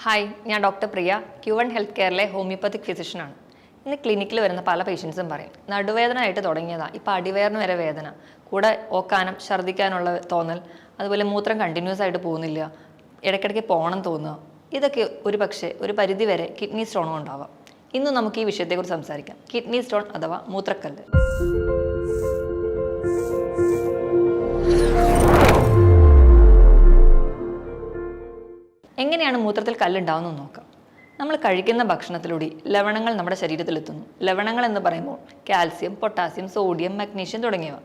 Hi, ഞാൻ doctor പ്രിയ, Q1 health കെയറിലെ homeopathic ഫിസിഷ്യനാണ്. ഇന്ന് ക്ലിനിക്കിൽ വരുന്ന പല പേഷ്യൻസും പറയും നടുവേദന ആയിട്ട് തുടങ്ങിയതാ, ഇപ്പോൾ അടിവയറിന് വരെ വേദന, കൂടെ ഓക്കാനം, ഛർദ്ദിക്കാനുള്ള തോന്നൽ, അതുപോലെ മൂത്രം കണ്ടിന്യൂസ് ആയിട്ട് പോകുന്നില്ല, ഇടയ്ക്കിടയ്ക്ക് പോകണം തോന്നുക. ഇതൊക്കെ ഒരു പക്ഷേ ഒരു പരിധി വരെ കിഡ്നി സ്റ്റോണും ഉണ്ടാവാം. ഇന്ന് നമുക്ക് ഈ വിഷയത്തെക്കുറിച്ച് സംസാരിക്കാം. കിഡ്നി സ്റ്റോൺ അഥവാ മൂത്രക്കല്ല്. എങ്ങനെയാണ് മൂത്രത്തിൽ കല്ലുണ്ടാവുന്നത് നോക്കാം. നമ്മൾ കഴിക്കുന്ന ഭക്ഷണത്തിലൂടെ ലവണങ്ങൾ നമ്മുടെ ശരീരത്തിലെത്തുന്നു. ലവണങ്ങൾ എന്ന് പറയുമ്പോൾ കാൽസ്യം, പൊട്ടാസ്യം, സോഡിയം, മഗ്നീഷ്യം തുടങ്ങിയവ.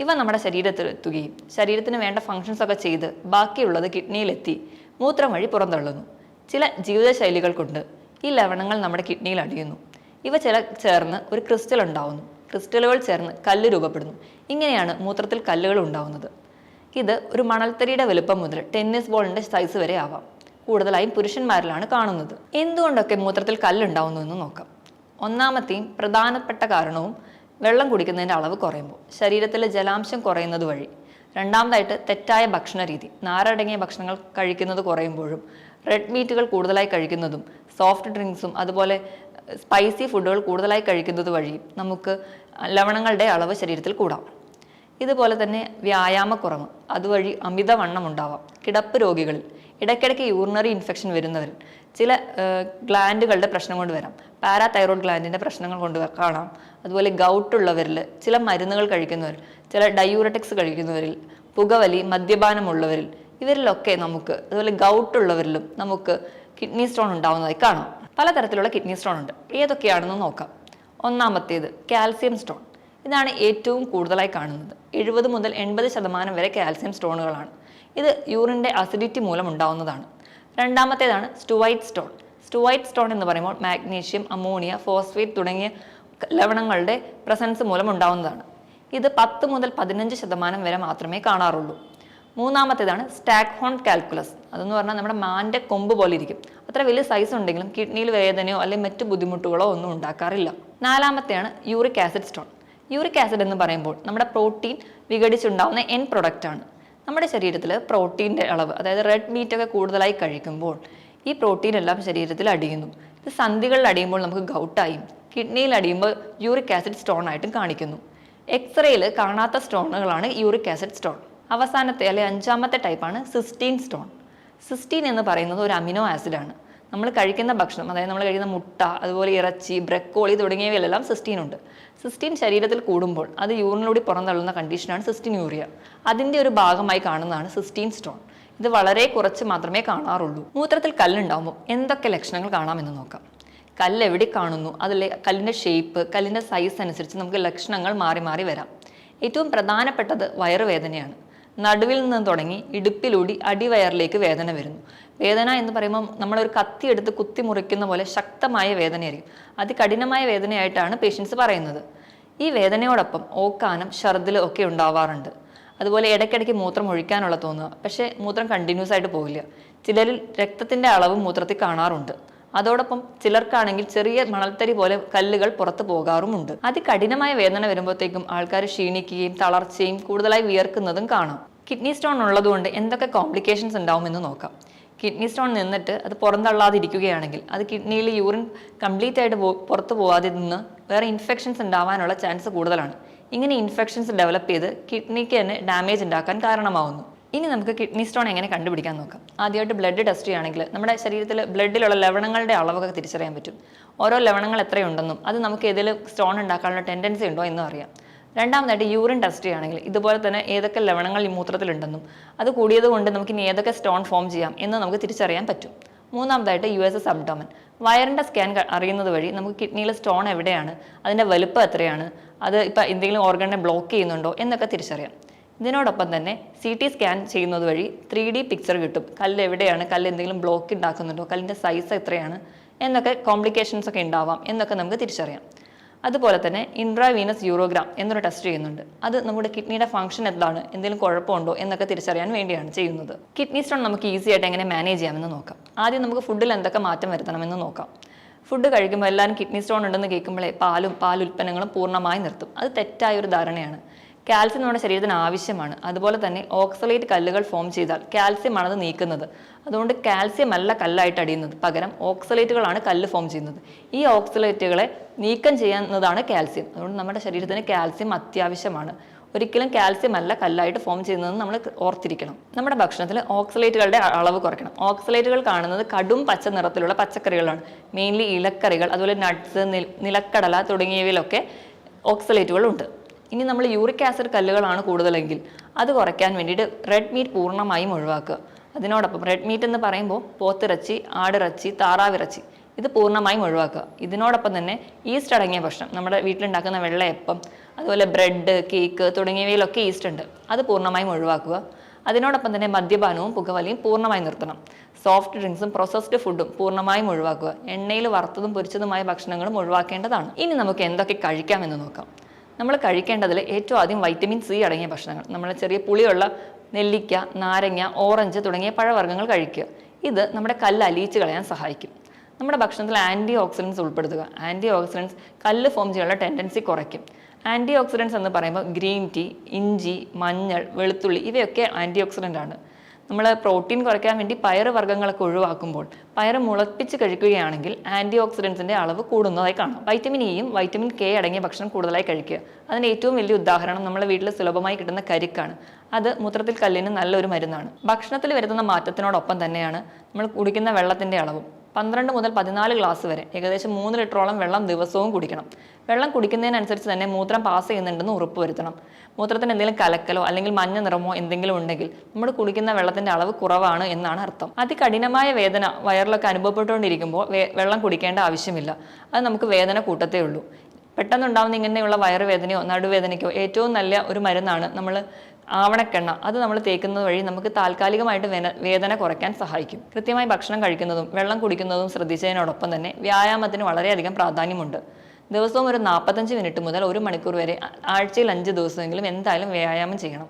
ഇവ നമ്മുടെ ശരീരത്തിലെത്തുകയും ശരീരത്തിന് വേണ്ട ഫങ്ഷൻസ് ഒക്കെ ചെയ്ത് ബാക്കിയുള്ളത് കിഡ്നിയിലെത്തി മൂത്രം വഴി പുറന്തള്ളുന്നു. ചില ജീവിതശൈലികൾ കൊണ്ട് ഈ ലവണങ്ങൾ നമ്മുടെ കിഡ്നിയിൽ അടിയുന്നു. ഇവ ചേർന്ന് ഒരു ക്രിസ്റ്റൽ ഉണ്ടാവുന്നു. ക്രിസ്റ്റലുകൾ ചേർന്ന് കല്ല് രൂപപ്പെടുന്നു. ഇങ്ങനെയാണ് മൂത്രത്തിൽ കല്ലുകൾ ഉണ്ടാവുന്നത്. ഇത് ഒരു മണൽത്തരിയുടെ വലുപ്പം മുതൽ ടെന്നീസ് ബോളിന്റെ സൈസ് വരെ ആവാം. കൂടുതലായും പുരുഷന്മാരിലാണ് കാണുന്നത്. എന്തുകൊണ്ടൊക്കെ മൂത്രത്തിൽ കല്ലുണ്ടാവുന്നു എന്ന് നോക്കാം. ഒന്നാമത്തെയും പ്രധാനപ്പെട്ട കാരണവും വെള്ളം കുടിക്കുന്നതിൻ്റെ അളവ് കുറയുമ്പോൾ ശരീരത്തിലെ ജലാംശം കുറയുന്നത് വഴി. രണ്ടാമതായിട്ട് തെറ്റായ ഭക്ഷണ രീതി, നാരടങ്ങിയ ഭക്ഷണങ്ങൾ കഴിക്കുന്നത് കുറയുമ്പോഴും റെഡ് മീറ്റുകൾ കൂടുതലായി കഴിക്കുന്നതും സോഫ്റ്റ് ഡ്രിങ്ക്സും അതുപോലെ സ്പൈസി ഫുഡുകൾ കൂടുതലായി കഴിക്കുന്നത് വഴി നമുക്ക് ലവണങ്ങളുടെ അളവ് ശരീരത്തിൽ കൂടാം. ഇതുപോലെ തന്നെ വ്യായാമക്കുറവ്, അതുവഴി അമിതവണ്ണം ഉണ്ടാവാം. കിടപ്പ് രോഗികളിൽ, ഇടയ്ക്കിടയ്ക്ക് യൂറിനറി ഇൻഫെക്ഷൻ വരുന്നവരിൽ, ചില ഗ്ലാൻഡുകളുടെ പ്രശ്നം കൊണ്ട് വരാം. പാരാതൈറോയ്ഡ് ഗ്ലാൻഡിൻ്റെ പ്രശ്നങ്ങൾ കൊണ്ട് കാണാം. അതുപോലെ ഗൗട്ടുള്ളവരിൽ, ചില മരുന്നുകൾ കഴിക്കുന്നവരിൽ, ചില ഡയൂററ്റിക്സ് കഴിക്കുന്നവരിൽ, പുകവലി, മദ്യപാനമുള്ളവരിൽ, ഇവരിലൊക്കെ നമുക്ക്, അതുപോലെ ഗൗട്ടുള്ളവരിലും നമുക്ക് കിഡ്നി സ്റ്റോൺ ഉണ്ടാവുന്നതായി കാണാം. പലതരത്തിലുള്ള കിഡ്നി സ്റ്റോൺ ഉണ്ട്. ഏതൊക്കെയാണെന്ന് നോക്കാം. ഒന്നാമത്തേത് കാൽസ്യം സ്റ്റോൺ. ഇതാണ് ഏറ്റവും കൂടുതലായി കാണുന്നത്. 70 മുതൽ 80% വരെ കാൽസ്യം സ്റ്റോണുകളാണ്. ഇത് യൂറിൻ്റെ അസിഡിറ്റി മൂലം ഉണ്ടാവുന്നതാണ്. രണ്ടാമത്തേതാണ് സ്റ്റുവൈറ്റ് സ്റ്റോൺ. സ്റ്റുവൈറ്റ് സ്റ്റോൺ എന്ന് പറയുമ്പോൾ മാഗ്നീഷ്യം, അമോണിയ, ഫോസ്ഫേറ്റ് തുടങ്ങിയ ലവണങ്ങളുടെ പ്രസൻസ് മൂലം ഉണ്ടാവുന്നതാണ്. ഇത് 10 മുതൽ 15% വരെ മാത്രമേ കാണാറുള്ളൂ. മൂന്നാമത്തേതാണ് സ്റ്റാക്ക്ഹോൺ കാൽക്കുലസ്. അതെന്ന് പറഞ്ഞാൽ നമ്മുടെ മാൻ്റെ കൊമ്പ് പോലെ ഇരിക്കും. അത്ര വലിയ സൈസ് ഉണ്ടെങ്കിലും കിഡ്നിയിൽ വേദനയോ അല്ലെങ്കിൽ മറ്റു ബുദ്ധിമുട്ടുകളോ ഒന്നും ഉണ്ടാക്കാറില്ല. നാലാമത്തെയാണ് uric acid stone. Uric acid എന്ന് പറയുമ്പോൾ നമ്മുടെ പ്രോട്ടീൻ വിഘടിച്ചുണ്ടാവുന്ന എൻ പ്രൊഡക്റ്റ് ആണ്. നമ്മുടെ ശരീരത്തിൽ പ്രോട്ടീൻ്റെ അളവ്, അതായത് റെഡ് മീറ്റ് ഒക്കെ കൂടുതലായി കഴിക്കുമ്പോൾ ഈ പ്രോട്ടീൻ എല്ലാം ശരീരത്തിൽ അടിയുന്നു. ഇത് സന്ധികളിൽ അടിയുമ്പോൾ നമുക്ക് ഗൗട്ടായും കിഡ്നിയിൽ അടിയുമ്പോൾ യൂറിക് ആസിഡ് സ്റ്റോൺ ആയിട്ടും കാണിക്കുന്നു. എക്സ്റേയിൽ കാണാത്ത സ്റ്റോണുകളാണ് യൂറിക് ആസിഡ് സ്റ്റോൺ. അവസാനത്തെ അല്ലെങ്കിൽ 5ാമത്തെ ടൈപ്പാണ് സിസ്റ്റീൻ സ്റ്റോൺ. സിസ്റ്റീൻ എന്ന് പറയുന്നത് ഒരു അമിനോ ആസിഡാണ്. നമ്മൾ കഴിക്കുന്ന ഭക്ഷണം, അതായത് നമ്മൾ കഴിക്കുന്ന മുട്ട, അതുപോലെ ഇറച്ചി, ബ്രക്കോളി തുടങ്ങിയവയിലെല്ലാം സിസ്റ്റീൻ ഉണ്ട്. സിസ്റ്റീൻ ശരീരത്തിൽ കൂടുമ്പോൾ അത് യൂറിനിലൂടെ പുറന്തള്ളുന്ന കണ്ടീഷനാണ് സിസ്റ്റീൻ യൂറിയ. അതിൻ്റെ ഒരു ഭാഗമായി കാണുന്നതാണ് സിസ്റ്റീൻ സ്റ്റോൺ. ഇത് വളരെ കുറച്ച് മാത്രമേ കാണാറുള്ളൂ. മൂത്രത്തിൽ കല്ലുണ്ടാകുമ്പോൾ എന്തൊക്കെ ലക്ഷണങ്ങൾ കാണാമെന്ന് നോക്കാം. കല്ല് എവിടെ കാണുന്നു, അതിലെ കല്ലിൻ്റെ ഷേപ്പ്, കല്ലിൻ്റെ സൈസ് അനുസരിച്ച് നമുക്ക് ലക്ഷണങ്ങൾ മാറി മാറി വരാം. ഏറ്റവും പ്രധാനപ്പെട്ടത് വയറുവേദനയാണ്. നടുവിൽ നിന്ന് തുടങ്ങി ഇടുപ്പിലൂടി അടിവയറിലേക്ക് വേദന വരുന്നു. വേദന എന്ന് പറയുമ്പോൾ നമ്മളൊരു കത്തി എടുത്ത് കുത്തി മുറിക്കുന്ന പോലെ ശക്തമായ വേദനയായിരിക്കും. അതികഠിനമായ വേദനയായിട്ടാണ് പേഷ്യൻസ് പറയുന്നത്. ഈ വേദനയോടൊപ്പം ഓക്കാനം, ഛർദ്ദിൽ ഒക്കെ ഉണ്ടാവാറുണ്ട്. അതുപോലെ ഇടയ്ക്കിടയ്ക്ക് മൂത്രം ഒഴിക്കാനുള്ള തോന്നുക, പക്ഷേ മൂത്രം കണ്ടിന്യൂസ് ആയിട്ട് പോവില്ല. ചിലരിൽ രക്തത്തിൻ്റെ അളവ് മൂത്രത്തിൽ കാണാറുണ്ട്. അതോടൊപ്പം ചിലർക്കാണെങ്കിൽ ചെറിയ മണൽത്തരി പോലെ കല്ലുകൾ പുറത്തു പോകാറുമുണ്ട്. അതികഠിനമായ വേദന വരുമ്പോഴത്തേക്കും ആൾക്കാർ ക്ഷീണിക്കുകയും തളർച്ചയും കൂടുതലായി വിയർക്കുന്നതും കാണാം. കിഡ്നി സ്റ്റോൺ ഉള്ളതുകൊണ്ട് എന്തൊക്കെ കോംപ്ലിക്കേഷൻസ് ഉണ്ടാവുമെന്ന് നോക്കാം. കിഡ്നി സ്റ്റോൺ നിന്നിട്ട് അത് പുറന്തള്ളാതിരിക്കുകയാണെങ്കിൽ, അത് കിഡ്നിയിൽ യൂറിൻ കംപ്ലീറ്റ് ആയിട്ട് പുറത്തു പോകാതെ നിന്ന് വേറെ ഇൻഫെക്ഷൻസ് ഉണ്ടാവാനുള്ള ചാൻസ് കൂടുതലാണ്. ഇങ്ങനെ ഇൻഫെക്ഷൻസ് ഡെവലപ്പ് ചെയ്ത് കിഡ്നിക്ക് തന്നെ ഡാമേജ് ഉണ്ടാക്കാൻ കാരണമാവുന്നു. ഇനി നമുക്ക് കിഡ്നി സ്റ്റോൺ എങ്ങനെ കണ്ടുപിടിക്കാൻ നോക്കാം. ആദ്യമായിട്ട് ബ്ലഡ് ടെസ്റ്റ് ചെയ്യുകയാണെങ്കിൽ നമ്മുടെ ശരീരത്തിൽ ബ്ലഡിലുള്ള ലവണങ്ങളുടെ അളവൊക്കെ തിരിച്ചറിയാൻ പറ്റും. ഓരോ ലവണങ്ങൾ എത്രയുണ്ടെന്നും അത് നമുക്ക് ഏതെങ്കിലും സ്റ്റോൺ ഉണ്ടാക്കാനുള്ള ടെൻഡൻസി ഉണ്ടോ എന്നും അറിയാം. രണ്ടാമതായിട്ട് യൂറിൻ ടെസ്റ്റ് ചെയ്യുകയാണെങ്കിൽ ഇതുപോലെ തന്നെ ഏതൊക്കെ ലവണങ്ങൾ ഈ മൂത്രത്തിലുണ്ടെന്നും അത് കൂടിയത് കൊണ്ട് നമുക്ക് ഇനി ഏതൊക്കെ സ്റ്റോൺ ഫോം ചെയ്യാം എന്ന് നമുക്ക് തിരിച്ചറിയാൻ പറ്റും. മൂന്നാമതായിട്ട് USS അബ്ഡോമൻ, വയറിൻ്റെ സ്കാൻ അറിയുന്നത് വഴി നമുക്ക് കിഡ്നിയിലെ സ്റ്റോൺ എവിടെയാണ്, അതിൻ്റെ വലുപ്പം എത്രയാണ്, അത് ഇപ്പം എന്തെങ്കിലും ഓർഗനെ ബ്ലോക്ക് ചെയ്യുന്നുണ്ടോ എന്നൊക്കെ തിരിച്ചറിയാം. ഇതിനോടൊപ്പം തന്നെ CT സ്കാൻ ചെയ്യുന്നത് വഴി 3D പിക്ചർ കിട്ടും. കല്ല് എവിടെയാണ്, കല്ല് എന്തെങ്കിലും ബ്ലോക്ക് ഉണ്ടാക്കുന്നുണ്ടോ, കല്ലിൻ്റെ സൈസ് എത്രയാണ് എന്നൊക്കെ, കോംപ്ലിക്കേഷൻസ് ഒക്കെ ഉണ്ടാവാം എന്നൊക്കെ നമുക്ക് തിരിച്ചറിയാം. അതുപോലെ തന്നെ ഇൻട്രാവീനസ് യൂറോഗ്രാം എന്നൊരു ടെസ്റ്റ് ചെയ്യുന്നുണ്ട്. അത് നമ്മുടെ കിഡ്നിയുടെ ഫംഗ്ഷൻ എന്താണ്, എന്തെങ്കിലും കുഴപ്പമുണ്ടോ എന്നൊക്കെ തിരിച്ചറിയാൻ വേണ്ടിയാണ് ചെയ്യുന്നത്. കിഡ്നി സ്റ്റോൺ നമുക്ക് ഈസി ആയിട്ട് എങ്ങനെ മാനേജ് ചെയ്യാമെന്ന് നോക്കാം. ആദ്യം നമുക്ക് ഫുഡിൽ എന്തൊക്കെ മാറ്റം വരുത്തണമെന്ന് നോക്കാം. ഫുഡ് കഴിക്കുമ്പോൾ എല്ലാവരും കിഡ്നി സ്റ്റോൺ ഉണ്ടെന്ന് കേൾക്കുമ്പോഴേ പാലുൽപ്പന്നങ്ങളും പൂർണ്ണമായി നിർത്തും. അത് തെറ്റായ ഒരു ധാരണയാണ്. കാൽസ്യം നമ്മുടെ ശരീരത്തിന് ആവശ്യമാണ്. അതുപോലെ തന്നെ ഓക്സലേറ്റ് കല്ലുകൾ ഫോം ചെയ്താൽ കാൽസ്യമാണ് അത് നീക്കുന്നത്. അതുകൊണ്ട് കാൽസ്യം അല്ല കല്ലായിട്ട് അടിയുന്നത്, പകരം ഓക്സലേറ്റുകളാണ് കല്ല് ഫോം ചെയ്യുന്നത്. ഈ ഓക്സലേറ്റുകളെ നീക്കം ചെയ്യുന്നതാണ് കാൽസ്യം. അതുകൊണ്ട് നമ്മുടെ ശരീരത്തിന് കാൽസ്യം അത്യാവശ്യമാണ്. ഒരിക്കലും കാൽസ്യം അല്ല കല്ലായിട്ട് ഫോം ചെയ്യുന്നതെന്ന് നമ്മൾ ഓർത്തിരിക്കണം. നമ്മുടെ ഭക്ഷണത്തിൽ ഓക്സലേറ്റുകളുടെ അളവ് കുറയ്ക്കണം. ഓക്സലേറ്റുകൾ കാണുന്നത് കടും പച്ച നിറത്തിലുള്ള പച്ചക്കറികളാണ്. മെയിൻലി ഇലക്കറികൾ, അതുപോലെ നട്ട്സ്, നിലക്കടല തുടങ്ങിയവയിലൊക്കെ ഓക്സലേറ്റുകൾ ഉണ്ട്. ഇനി നമ്മൾ യൂറിക് ആസിഡ് കല്ലുകളാണ് കൂടുതലെങ്കിൽ അത് കുറയ്ക്കാൻ വേണ്ടിയിട്ട് റെഡ് മീറ്റ് പൂർണ്ണമായും ഒഴിവാക്കുക. അതിനോടൊപ്പം റെഡ് മീറ്റ് എന്ന് പറയുമ്പോൾ പോത്തിറച്ചി, ആടിറച്ചി, താറാവിറച്ചി ഇത് പൂർണ്ണമായും ഒഴിവാക്കുക. ഇതിനോടൊപ്പം തന്നെ ഈസ്റ്റ് അടങ്ങിയ ഭക്ഷണം, നമ്മുടെ വീട്ടിലുണ്ടാക്കുന്ന വെള്ളയപ്പം, അതുപോലെ ബ്രെഡ്, കേക്ക് തുടങ്ങിയവയിലൊക്കെ ഈസ്റ്റ് ഉണ്ട്, അത് പൂർണ്ണമായും ഒഴിവാക്കുക. അതിനോടൊപ്പം തന്നെ മദ്യപാനവും പുകവലിയും പൂർണ്ണമായും നിർത്തണം. സോഫ്റ്റ് ഡ്രിങ്ക്സും പ്രോസസ്ഡ് ഫുഡും പൂർണ്ണമായും ഒഴിവാക്കുക. എണ്ണയിൽ വറുത്തതും പൊരിച്ചതുമായ ഭക്ഷണങ്ങളും ഒഴിവാക്കേണ്ടതാണ്. ഇനി നമുക്ക് എന്തൊക്കെ കഴിക്കാമെന്ന് നോക്കാം. നമ്മൾ കഴിക്കേണ്ടതിൽ ഏറ്റവും ആദ്യം വൈറ്റമിൻ സി അടങ്ങിയ ഭക്ഷണങ്ങൾ, നമ്മൾ ചെറിയ പുളിയുള്ള നെല്ലിക്ക, നാരങ്ങ, ഓറഞ്ച് തുടങ്ങിയ പഴവർഗ്ഗങ്ങൾ കഴിക്കുക. ഇത് നമ്മുടെ കല്ല് അലിയിച്ച് കളയാൻ സഹായിക്കും. നമ്മുടെ ഭക്ഷണത്തിൽ ആൻറ്റി ഓക്സിഡൻസ് ഉൾപ്പെടുത്തുക. ആൻറ്റി ഓക്സിഡൻസ് കല്ല് ഫോം ചെയ്യാനുള്ള ടെൻഡൻസി കുറയ്ക്കും. ആൻറ്റി ഓക്സിഡൻസ് എന്ന് പറയുമ്പോൾ ഗ്രീൻ ടീ, ഇഞ്ചി, മഞ്ഞൾ, വെളുത്തുള്ളി ഇവയൊക്കെ ആൻറ്റി ഓക്സിഡൻ്റ് ആണ്. നമ്മൾ പ്രോട്ടീൻ കുറയ്ക്കാൻ വേണ്ടി പയറ് വർഗ്ഗങ്ങളൊക്കെ ഒഴിവാക്കുമ്പോൾ പയറ് മുളപ്പിച്ച് കഴിക്കുകയാണെങ്കിൽ ആൻറ്റി ഓക്സിഡൻസിൻ്റെ അളവ് കൂടുന്നതായി കാണാം. വൈറ്റമിൻ ഇയും വൈറ്റമിൻ കെ അടങ്ങിയ ഭക്ഷണം കൂടുതലായി കഴിക്കുക. അതിന് ഏറ്റവും വലിയ ഉദാഹരണം നമ്മുടെ വീട്ടിൽ സുലഭമായി കിട്ടുന്ന കരിക്കാണ്. അത് മൂത്രത്തിൽ കല്ലിന് നല്ലൊരു മരുന്നാണ്. ഭക്ഷണത്തിൽ വരുത്തുന്ന മാറ്റത്തിനോടൊപ്പം തന്നെയാണ് നമ്മൾ കുടിക്കുന്ന വെള്ളത്തിൻ്റെ അളവും. 12 മുതൽ 14 ഗ്ലാസ് വരെ, ഏകദേശം 3 ലിറ്ററോളം വെള്ളം ദിവസവും കുടിക്കണം. വെള്ളം കുടിക്കുന്നതിനനുസരിച്ച് തന്നെ മൂത്രം പാസ് ചെയ്യുന്നുണ്ടെന്ന് ഉറപ്പുവരുത്തണം. മൂത്രത്തിന് എന്തെങ്കിലും കലക്കലോ അല്ലെങ്കിൽ മഞ്ഞ നിറമോ എന്തെങ്കിലും ഉണ്ടെങ്കിൽ നമ്മൾ കുടിക്കുന്ന വെള്ളത്തിന്റെ അളവ് കുറവാണ് എന്നാണ് അർത്ഥം. അതികഠിനമായ വേദന വയറിലൊക്കെ അനുഭവപ്പെട്ടുകൊണ്ടിരിക്കുമ്പോൾ വെള്ളം കുടിക്കേണ്ട ആവശ്യമില്ല. അത് നമുക്ക് വേദന കൂട്ടത്തേ ഉള്ളൂ. പെട്ടെന്നുണ്ടാവുന്ന ഇങ്ങനെയുള്ള വയറുവേദനയോ നടുവേദനയ്ക്കോ ഏറ്റവും നല്ല ഒരു മരുന്നാണ് നമ്മൾ ആവണക്കെണ്ണ. അത് നമ്മൾ തേക്കുന്നത് വഴി നമുക്ക് താൽക്കാലികമായിട്ട് വേദന കുറയ്ക്കാൻ സഹായിക്കും. കൃത്യമായി ഭക്ഷണം കഴിക്കുന്നതും വെള്ളം കുടിക്കുന്നതും ശ്രദ്ധിച്ചതിനോടൊപ്പം തന്നെ വ്യായാമത്തിന് വളരെയധികം പ്രാധാന്യമുണ്ട്. ദിവസവും ഒരു 45 മിനിറ്റ് മുതൽ 1 മണിക്കൂർ വരെ ആഴ്ചയിൽ 5 ദിവസമെങ്കിലും എന്തായാലും വ്യായാമം ചെയ്യണം.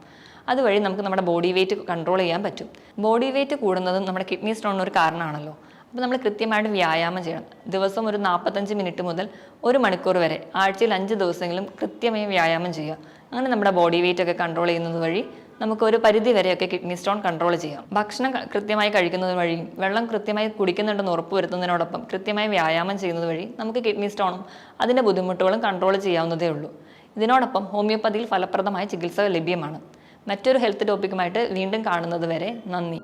അതുവഴി നമുക്ക് നമ്മുടെ ബോഡി വെയിറ്റ് കൺട്രോൾ ചെയ്യാൻ പറ്റും. ബോഡി വെയിറ്റ് കൂടുന്നതും നമ്മുടെ കിഡ്നി സ്റ്റോണിന് ഒരു കാരണമാണല്ലോ. അപ്പോൾ നമ്മൾ കൃത്യമായിട്ട് വ്യായാമം ചെയ്യണം. ദിവസം ഒരു 45 മിനിറ്റ് മുതൽ 1 മണിക്കൂർ വരെ ആഴ്ചയിൽ 5 ദിവസമെങ്കിലും കൃത്യമായി വ്യായാമം ചെയ്യുക. അങ്ങനെ നമ്മുടെ ബോഡി വെയിറ്റ് ഒക്കെ കൺട്രോൾ ചെയ്യുന്നത് വഴി നമുക്ക് ഒരു പരിധി വരെയൊക്കെ കിഡ്നി സ്റ്റോൺ കൺട്രോൾ ചെയ്യാം. ഭക്ഷണം കൃത്യമായി കഴിക്കുന്നത് വഴിയും വെള്ളം കൃത്യമായി കുടിക്കുന്നുണ്ടെന്ന് ഉറപ്പുവരുത്തുന്നതിനോടൊപ്പം കൃത്യമായി വ്യായാമം ചെയ്യുന്നത് വഴി നമുക്ക് കിഡ്നി സ്റ്റോണും അതിൻ്റെ ബുദ്ധിമുട്ടുകളും കൺട്രോൾ ചെയ്യാവുന്നതേ ഉള്ളൂ. ഇതിനോടൊപ്പം ഹോമിയോപ്പതിയിൽ ഫലപ്രദമായ ചികിത്സ ലഭ്യമാണ്. മറ്റൊരു ഹെൽത്ത് ടോപ്പിക്കുമായിട്ട് വീണ്ടും കാണുന്നത് വരെ നന്ദി.